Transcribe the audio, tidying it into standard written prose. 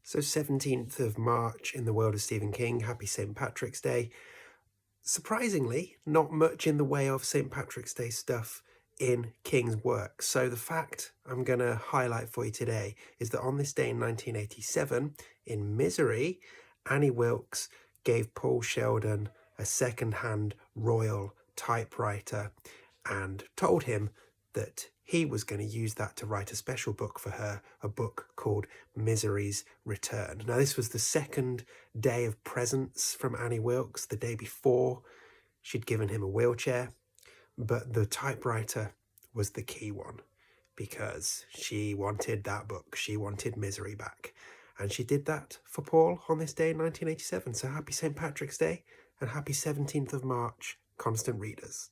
So 17th of March in the world of Stephen King, happy St. Patrick's Day. Surprisingly, not much in the way of St. Patrick's Day stuff in King's work. So the fact I'm going to highlight for you today is that on this day in 1987, in Misery, Annie Wilkes gave Paul Sheldon a second-hand Royal typewriter and told him that he was going to use that to write a special book for her, a book called Misery's Return. Now, this was the second day of presents from Annie Wilkes. The day before, she'd given him a wheelchair, but the typewriter was the key one because she wanted that book. She wanted Misery back. And she did that for Paul on this day in 1987. So happy St. Patrick's Day and happy 17th of March, constant readers.